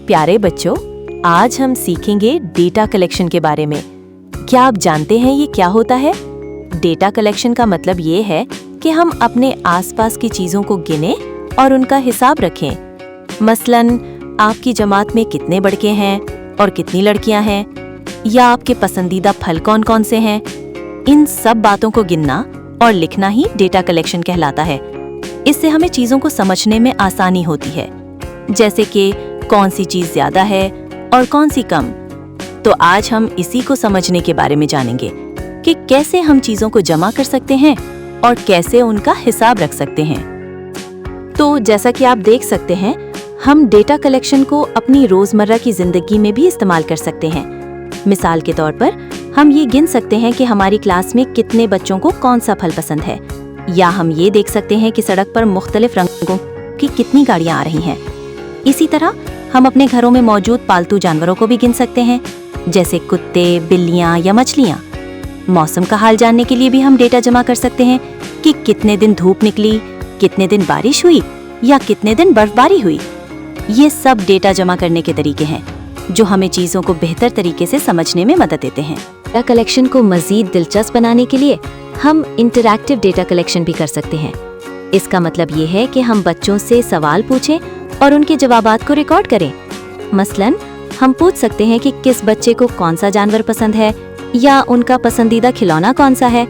प्यारे बच्चों, आज हम सीखेंगे डेटा कलेक्शन के बारे में। क्या आप जानते हैं ये क्या होता है? डेटा कलेक्शन का मतलब ये है कि हम अपने आसपास की चीजों को गिने और उनका हिसाब रखें। मसलन, आपकी जमात में कितने लड़के हैं और कितनी लड़कियां हैं, या आपके पसंदीदा फल कौन कौन से हैं। इन सब बातों को गिनना और लिखना ही डेटा कलेक्शन कहलाता है। इससे हमें चीजों को समझने में आसानी होती है, जैसे कि कौन सी चीज ज्यादा है और कौन सी कम। तो आज हम इसी को समझने के बारे में जानेंगे कि कैसे हम चीजों को जमा कर सकते हैं और कैसे उनका हिसाब रख सकते हैं। तो जैसा कि आप देख सकते हैं, हम डेटा कलेक्शन को अपनी रोजमर्रा की जिंदगी में भी इस्तेमाल कर सकते हैं। मिसाल के तौर पर हम ये गिन सकते हैं कि हमारी क्लास में कितने बच्चों को कौन सा फल पसंद है, या हम ये देख सकते हैं कि सड़क पर मुख्तलिफ रंगों की कितनी गाड़ियां आ रही हैं। इसी तरह हम अपने घरों में मौजूद पालतू जानवरों को भी गिन सकते हैं, जैसे कुत्ते, बिल्लियां या मछलियां। मौसम का हाल जानने के लिए भी हम डेटा जमा कर सकते हैं कि कितने दिन धूप निकली, कितने दिन बारिश हुई या कितने दिन बर्फबारी हुई। ये सब डेटा जमा करने के तरीके हैं जो हमें चीजों को बेहतर तरीके से समझने में मदद देते हैं। डेटा कलेक्शन को मजीद दिलचस्प बनाने के लिए हम इंटरैक्टिव डेटा कलेक्शन भी कर सकते हैं। इसका मतलब ये है कि हम बच्चों से सवाल पूछें और उनके जवाबात को रिकॉर्ड करें। मसलन, हम पूछ सकते हैं कि किस बच्चे को कौन सा जानवर पसंद है या उनका पसंदीदा खिलौना कौन सा है।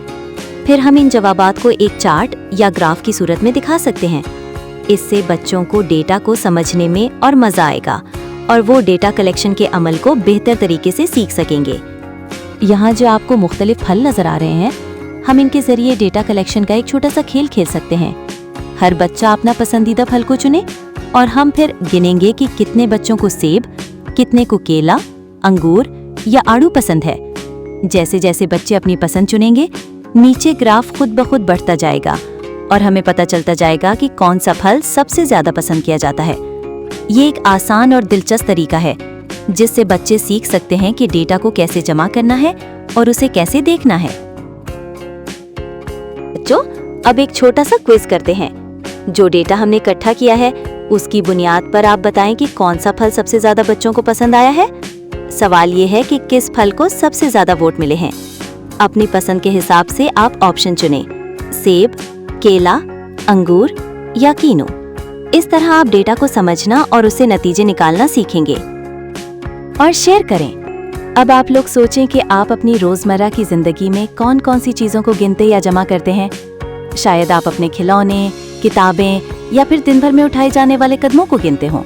फिर हम इन जवाबात को एक चार्ट या ग्राफ की सूरत में दिखा सकते हैं। इससे बच्चों को डेटा को समझने में और मजा आएगा और वो डेटा कलेक्शन के अमल को बेहतर तरीके से सीख सकेंगे। यहाँ जो आपको मुख्तलिफ फल नजर आ रहे हैं, हम इनके जरिए डेटा कलेक्शन का एक छोटा सा खेल खेल सकते हैं। हर बच्चा अपना पसंदीदा फल को चुने और हम फिर गिनेंगे कि कितने बच्चों को सेब, कितने को केला, अंगूर या आड़ू पसंद है। जैसे जैसे बच्चे अपनी पसंद चुनेंगे, नीचे ग्राफ खुद ब खुद बढ़ता जाएगा और हमें पता चलता जाएगा कि कौन सा फल सबसे ज्यादा पसंद किया जाता है। ये एक आसान और दिलचस्प तरीका है जिससे बच्चे सीख सकते हैं कि डेटा को कैसे जमा करना है और उसे कैसे देखना है। बच्चों, अब एक छोटा सा क्विज करते हैं। जो डेटा हमने इकट्ठा किया है उसकी बुनियाद पर आप बताएं कि कौन सा फल सबसे ज्यादा बच्चों को पसंद आया है। सवाल ये है कि किस फल को सबसे ज्यादा वोट मिले हैं। अपनी पसंद के हिसाब से आप ऑप्शन चुनें, सेब, केला, अंगूर या कीनू। इस तरह आप डेटा को समझना और उससे नतीजे निकालना सीखेंगे और शेयर करें। अब आप लोग सोचें कि आप अपनी रोजमर्रा की जिंदगी में कौन कौन सी चीजों को गिनते या जमा करते हैं। शायद आप अपने खिलौने, किताबें या फिर दिन भर में उठाए जाने वाले कदमों को गिनते हों।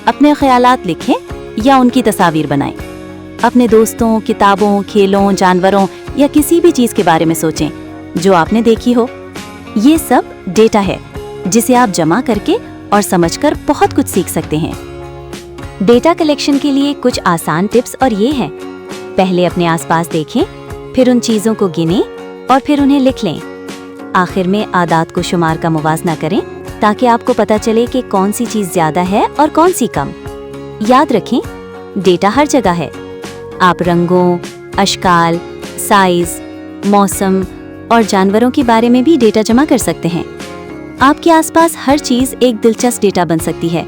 अपने ख्यालात लिखें या उनकी तस्वीर बनाएं। अपने दोस्तों, किताबों, खेलों, जानवरों या किसी भी चीज के बारे में सोचें जो आपने देखी हो। ये सब डेटा है जिसे आप जमा करके और समझकर बहुत कुछ सीख सकते हैं। डेटा कलेक्शन के लिए कुछ आसान टिप्स और ये हैं। पहले अपने आसपास देखें, फिर उन चीजों को गिनें और फिर उन्हें लिख लें। आखिर में आदात को शुमार का मुवाजना करें ताकि आपको पता चले कि कौन सी चीज ज्यादा है और कौन सी कम। याद रखें, डेटा हर जगह है। आप रंगों, अशकाल, साइज, मौसम और जानवरों के बारे में भी डेटा जमा कर सकते हैं। आपके आसपास हर चीज एक दिलचस्प डेटा बन सकती है।